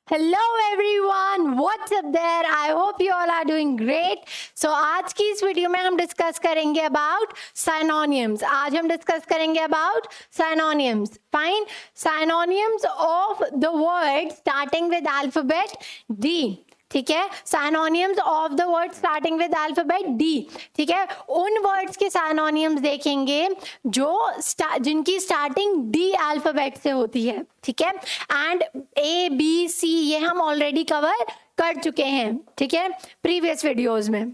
Hello everyone, what's up there. I hope you all are doing great. So आज की इस video में हम डिस्कस करेंगे अबाउट साइनोनियम्स। आज हम डिस्कस करेंगे about synonyms. Fine, synonyms of the word starting with alphabet D. ठीक है, synonyms of the word starting with alphabet D. ठीक है, उन वर्ड्स के साइनोनियम्स देखेंगे जिनकी स्टार्टिंग डी अल्फाबेट से होती है। ठीक है, एंड ए बी सी ये हम ऑलरेडी कवर कर चुके हैं, ठीक है, प्रीवियस वीडियोस में।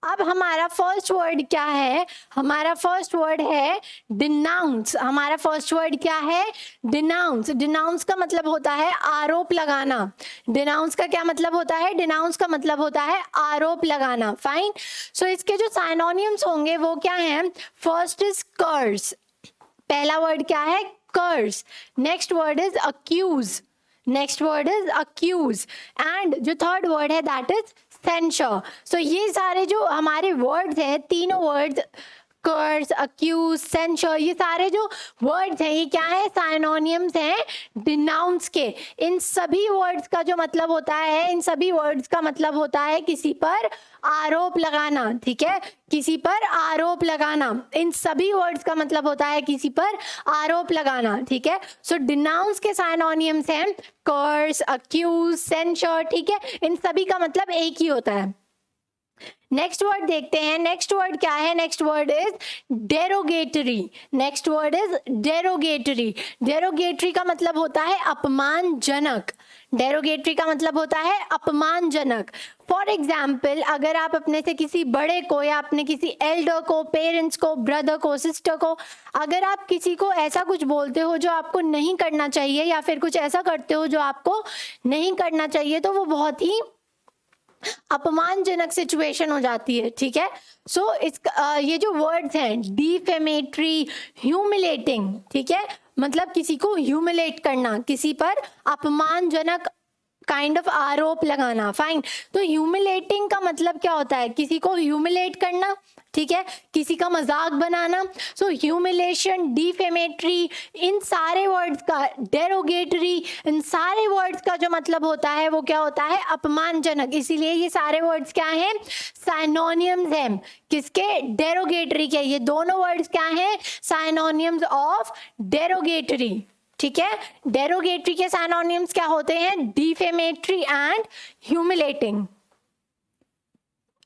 अब हमारा फर्स्ट वर्ड क्या है? हमारा फर्स्ट वर्ड है डिनाउंस। हमारा फर्स्ट वर्ड क्या है? डिनाउंस। डिनाउंस का मतलब होता है आरोप लगाना। डिनाउंस का क्या मतलब होता है? डिनाउंस का मतलब होता है आरोप लगाना। फाइन, सो इसके जो साइनोनियम्स होंगे वो क्या हैं? First is curse. पहला वर्ड क्या है? Curse. Next word is accuse. Next word is accuse. And जो थर्ड वर्ड है दैट इज सेंशर। सो ये सारे जो हमारे वर्ड्स हैं, तीनों वर्ड्स, कर्स, अक्यूज, सेंशर, ये सारे जो वर्ड्स हैं ये क्या है? साइनोनियम्स हैं डिनाउंस के। इन सभी वर्ड्स का जो मतलब होता है, इन सभी वर्ड्स का मतलब होता है किसी पर आरोप लगाना। ठीक है, किसी पर आरोप लगाना। इन सभी वर्ड्स का मतलब होता है किसी पर आरोप लगाना। ठीक है, सो डिनाउंस के साइनोनियम्स हैं कर्स, अक्यूज, सेंशर। ठीक है, इन सभी का मतलब एक ही होता है। नेक्स्ट वर्ड देखते हैं। नेक्स्ट वर्ड क्या है? Next word is derogatory. Next word is derogatory. Derogatory का मतलब होता है अपमानजनक। डेरोगेटरी का मतलब होता है अपमानजनक। फॉर एग्जाम्पल, अगर आप अपने से किसी बड़े को या अपने किसी एल्डर को, पेरेंट्स को, ब्रदर को, सिस्टर को, अगर आप किसी को ऐसा कुछ बोलते हो जो आपको नहीं करना चाहिए या फिर कुछ ऐसा करते हो जो आपको नहीं करना चाहिए, तो वो बहुत ही अपमानजनक सिचुएशन हो जाती है। ठीक है, सो ये जो वर्ड्स हैं डिफेमेटरी, ह्यूमिलेटिंग, ठीक है, मतलब किसी को ह्यूमिलेट करना, किसी पर अपमानजनक काइंड ऑफ आरोप लगाना। फाइन, तो ह्यूमिलेटिंग का मतलब क्या होता है? किसी को ह्यूमिलेट करना, ठीक है, किसी का मजाक बनाना। सो ह्यूमिलेशन, डिफेमेटरी, इन सारे वर्ड्स का, डेरोगेटरी, इन सारे वर्ड्स का जो मतलब होता है वो क्या होता है? अपमानजनक। इसीलिए ये सारे वर्ड्स क्या हैं? साइनोनियम्स हैं। किसके? डेरोगेटरी के। ये दोनों वर्ड्स क्या हैं? Synonyms of derogatory. ठीक है, डेरोगेटरी के साइनोनियम्स क्या होते हैं? Defamatory and humiliating.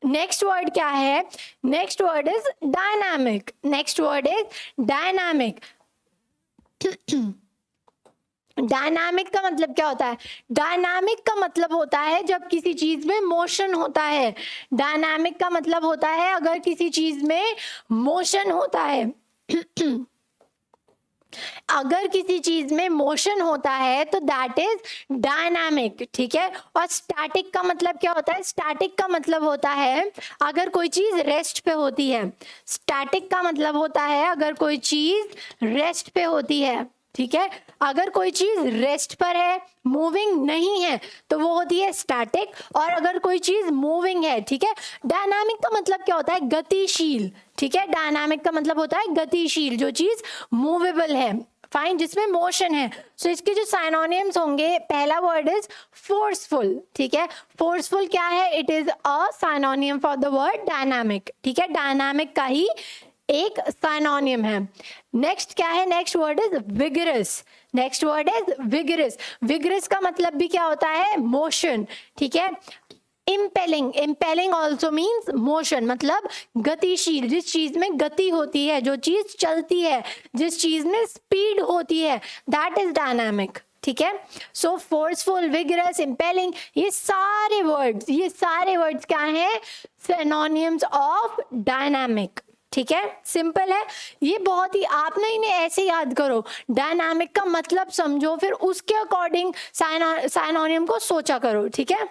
Next word क्या है? Next word is dynamic. Next word is dynamic. Dynamic का मतलब क्या होता है? डायनामिक का मतलब होता है जब किसी चीज में मोशन होता है। डायनामिक का मतलब होता है अगर किसी चीज में मोशन होता है। अगर किसी चीज में मोशन होता है तो दैट इज डायनामिक। ठीक है, और स्टैटिक का मतलब क्या होता है? स्टैटिक का मतलब होता है अगर कोई चीज रेस्ट पे होती है। स्टैटिक का मतलब होता है अगर कोई चीज रेस्ट पे होती है। ठीक है, अगर कोई चीज रेस्ट पर है, मूविंग नहीं है, तो वो होती है स्टैटिक। और अगर कोई चीज मूविंग है, ठीक है, डायनामिक का मतलब क्या होता है? गतिशील। ठीक है, डायनामिक का मतलब होता है गतिशील, जो चीज मूवेबल है। फाइन, जिसमें मोशन है। सो इसके जो साइनोनियम्स होंगे, पहला वर्ड इज फोर्सफुल। ठीक है, फोर्सफुल क्या है? It is a synonym for the word dynamic. ठीक है, डायनामिक का ही एक साइनोनियम है। नेक्स्ट क्या है? Next word is vigorous. Next word is vigorous. Vigorous का मतलब भी क्या होता है? मोशन। ठीक है, impelling. Impelling also means motion, मतलब गतिशील, जिस चीज में गति होती है, जो चीज चलती है, जिस चीज में स्पीड होती है, दैट इज डायनामिक। ठीक है, सो फोर्सफुल, विगरस, इम्पेलिंग, ये सारे वर्ड्स क्या हैं? Synonyms of dynamic. ठीक है, सिंपल है ये, बहुत ही। आप ना इन्हें ऐसे याद करो, डायनामिक का मतलब समझो, फिर उसके अकॉर्डिंग साइनोनियम को सोचा करो। ठीक है,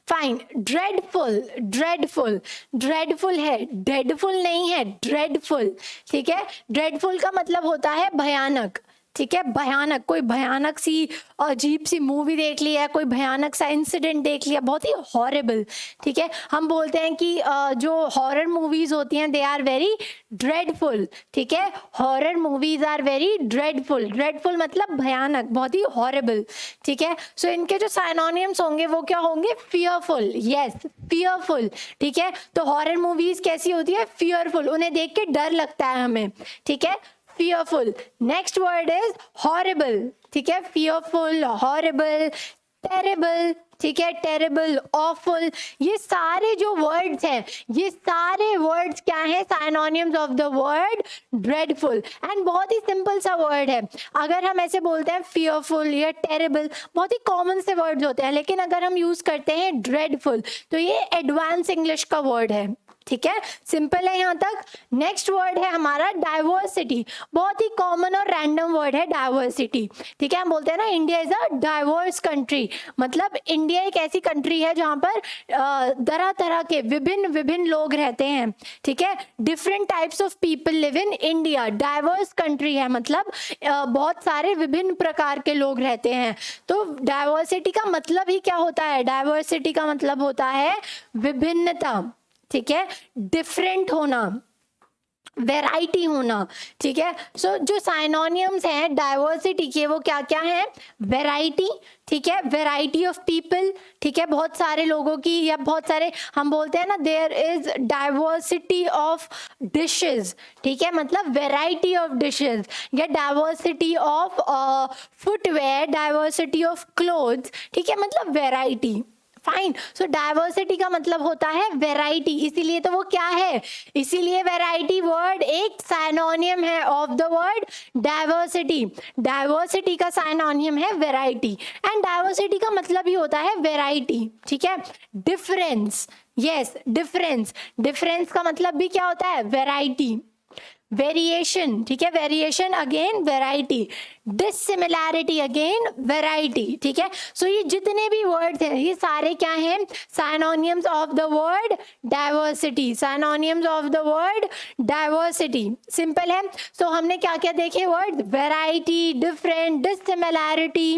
फाइन। ड्रेडफुल। ड्रेडफुल, ड्रेडफुल है, डेडफुल नहीं है, ड्रेडफुल। ठीक है, ड्रेडफुल का मतलब होता है भयानक। ठीक है, भयानक, कोई भयानक सी अजीब सी मूवी देख लिया, कोई भयानक सा इंसिडेंट देख लिया, बहुत ही हॉरेबल। ठीक है, हम बोलते हैं कि जो हॉरर मूवीज होती हैं दे आर वेरी ड्रेडफुल। ठीक है, horror movies are very dreadful. Dreadful मतलब भयानक, बहुत ही हॉरेबल। ठीक है, सो इनके जो साइनोनियम्स होंगे वो क्या होंगे? फियरफुल। Yes, fearful. ठीक है, तो हॉरर मूवीज कैसी होती है? फियरफुल, उन्हें देख के डर लगता है हमें। ठीक है, fearful. Next word is horrible. ठीक है, fearful, horrible, terrible. ठीक है, terrible, awful, ये सारे जो वर्ड्स हैं, ये सारे वर्ड्स क्या हैं? Synonyms of the word dreadful. And बहुत ही सिंपल सा वर्ड है। अगर हम ऐसे बोलते हैं fearful या terrible, बहुत ही कॉमन से वर्ड्स होते हैं, लेकिन अगर हम यूज करते हैं dreadful तो ये एडवांस इंग्लिश का वर्ड है। ठीक है, सिंपल है यहाँ तक। नेक्स्ट वर्ड है हमारा डाइवर्सिटी। बहुत ही कॉमन और रैंडम वर्ड है डाइवर्सिटी। ठीक है, हम बोलते हैं ना India is a diverse country, मतलब इंडिया एक ऐसी कंट्री है जहाँ पर तरह तरह के विभिन्न लोग रहते हैं। ठीक है, different types of people live in India. Diverse country है मतलब बहुत सारे विभिन्न प्रकार के लोग रहते हैं। तो डाइवर्सिटी का मतलब ही क्या होता है? डाइवर्सिटी का मतलब होता है विभिन्नता। ठीक है, डिफरेंट होना, वैरायटी होना। ठीक है, सो जो साइनोनियम्स हैं डाइवर्सिटी के वो क्या क्या हैं? वैरायटी, ठीक है, वैरायटी ऑफ पीपल। ठीक है, बहुत सारे लोगों की, या बहुत सारे, हम बोलते हैं ना there is diversity of dishes. ठीक है, मतलब वैरायटी ऑफ डिशेस, या diversity of footwear, diversity of clothes. ठीक है, मतलब वैरायटी। फाइन, सो डाइवर्सिटी का मतलब होता है वैरायटी, इसीलिए तो वो क्या है? इसीलिए वैरायटी वर्ड एक साइनोनियम है of the word diversity. Diversity का साइनोनियम है वैरायटी, एंड डाइवर्सिटी का मतलब ही होता है वैरायटी। ठीक है, डिफरेंस, यस, डिफरेंस, डिफरेंस का मतलब भी क्या होता है? वैरायटी। वेरिएशन, ठीक है, variation again variety. Dissimilarity again variety. ठीक है, सो ये जितने भी वर्ड्स हैं ये सारे क्या हैं? Synonyms of the word diversity. Synonyms of the word diversity. Simple है। सो हमने क्या क्या देखे word? Variety, different, dissimilarity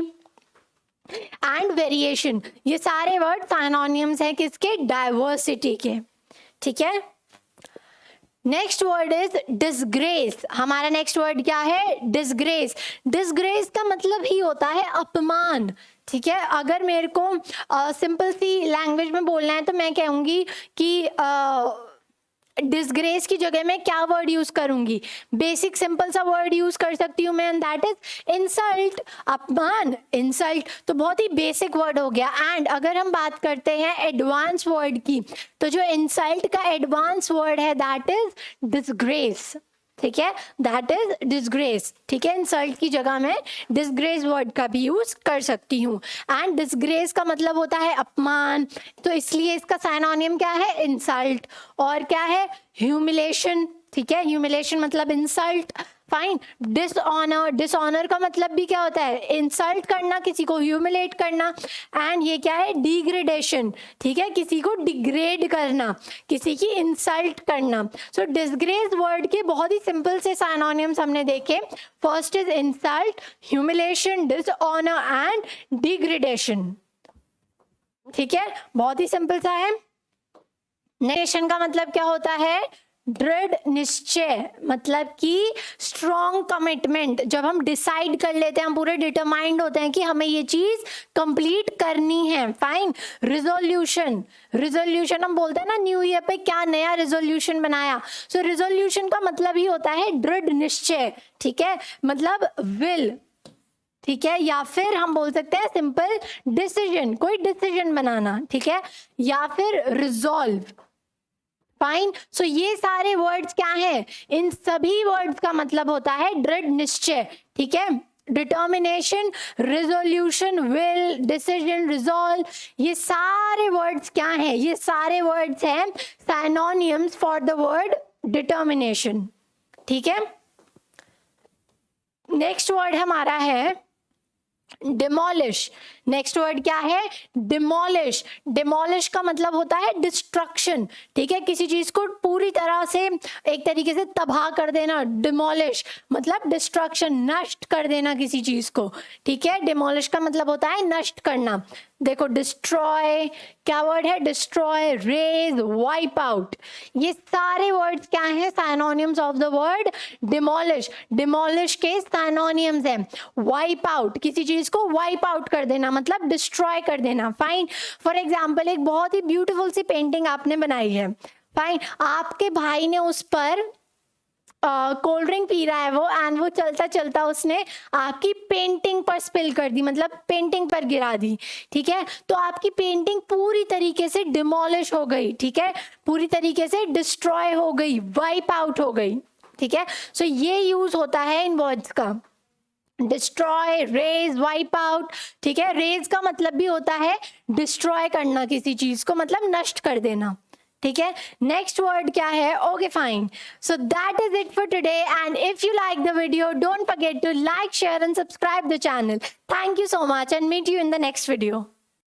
and variation. ये सारे वर्ड साइनोनियम्स हैं किसके? डाइवर्सिटी के। ठीक है, नेक्स्ट वर्ड इज डिसग्रेस। हमारा नेक्स्ट वर्ड क्या है? डिसग्रेस। डिसग्रेस का मतलब ही होता है अपमान। ठीक है, अगर मेरे को सिंपल सी लैंग्वेज में बोलना है तो मैं कहूँगी कि डिसग्रेस की जगह मैं क्या वर्ड यूज करूंगी? बेसिक सिंपल सा वर्ड यूज कर सकती हूँ मैं, एंड दैट इज इंसल्ट। अपमान, इंसल्ट, तो बहुत ही बेसिक वर्ड हो गया। एंड अगर हम बात करते हैं एडवांस वर्ड की, तो जो इंसल्ट का एडवांस वर्ड है दैट इज डिसग्रेस। ठीक है, दैट इज डिसग्रेस। ठीक है, इंसल्ट की जगह मैं डिसग्रेस वर्ड का भी यूज कर सकती हूँ। एंड डिसग्रेस का मतलब होता है अपमान, तो इसलिए इसका साइनोनियम क्या है? इंसल्ट। और क्या है? ह्यूमिलेशन। ठीक है, ह्यूमिलेशन मतलब इंसल्ट। फाइन, डिसऑनर, डिसऑनर का मतलब भी क्या होता है? इंसल्ट करना, किसी को ह्यूमिलेट करना। एंड ये क्या है? डिग्रेडेशन। ठीक है, किसी को डिग्रेड करना, किसी की इंसल्ट करना। सो डिसग्रेस वर्ड के बहुत ही सिंपल से साइनोनियम्स हमने देखे। First is insult, humiliation, dishonour and degradation. ठीक है, बहुत ही सिंपल सा है। नेशन का मतलब क्या होता है? दृढ़ निश्चय, मतलब कि स्ट्रॉन्ग कमिटमेंट। जब हम डिसाइड कर लेते हैं, हम पूरे डिटरमाइंड होते हैं कि हमें ये चीज कंप्लीट करनी है। फाइन, रिजोल्यूशन, रिजोल्यूशन हम बोलते हैं ना न्यू ईयर पे क्या नया रिजोल्यूशन बनाया। सो रिजोल्यूशन का मतलब ही होता है दृढ़ निश्चय। ठीक है, मतलब विल। ठीक है, या फिर हम बोल सकते हैं सिंपल डिसीजन, कोई डिसीजन बनाना। ठीक है, या फिर रिजॉल्व। फाइन, सो ये सारे वर्ड्स क्या हैं? इन सभी वर्ड्स का मतलब होता है दृढ़ निश्चय। ठीक है, determination, resolution, will, decision, resolve, ये सारे वर्ड्स क्या हैं? ये सारे वर्ड्स हैं साइनोनियम्स फॉर द वर्ड डिटर्मिनेशन। ठीक है, नेक्स्ट वर्ड हमारा है डिमोलिश, नेक्स्ट वर्ड क्या है? डिमोलिश। डिमोलिश का मतलब होता है डिस्ट्रक्शन, ठीक है, किसी चीज को पूरी तरह से एक तरीके से तबाह कर देना। डिमोलिश मतलब डिस्ट्रक्शन, नष्ट कर देना किसी चीज को, ठीक है। डिमोलिश का मतलब होता है नष्ट करना। देखो डिस्ट्रॉय, क्या वर्ड है? डिस्ट्रॉय, रेज, वाइप आउट, ये सारे वर्ड्स क्या हैं? Synonyms of the word demolish. Demolish के साइनोनिम्स हैं। वाइप आउट, किसी चीज को वाइप आउट कर देना मतलब डिस्ट्रॉय कर देना। फाइन। फॉर एग्जाम्पल एक बहुत ही ब्यूटीफुल सी पेंटिंग आपने बनाई है, फाइन, आपके भाई ने उस पर कोल्ड ड्रिंक पी रहा है वो, एंड वो चलता चलता उसने आपकी पेंटिंग पर स्पिल कर दी, मतलब पेंटिंग पर गिरा दी, ठीक है। तो आपकी पेंटिंग पूरी तरीके से डिमोलिश हो गई, ठीक है, पूरी तरीके से डिस्ट्रॉय हो गई, वाइप आउट हो गई, ठीक है। सो ये यूज होता है इन वर्ड्स का, डिस्ट्रॉय, रेज, वाइप आउट, ठीक है। रेज का मतलब भी होता है डिस्ट्रॉय करना किसी चीज को, मतलब नष्ट कर देना, ठीक है। नेक्स्ट वर्ड क्या है? Okay fine, so that is it for today, and if you like the video don't forget to like, share and subscribe the channel. Thank you so much and meet you in the next video.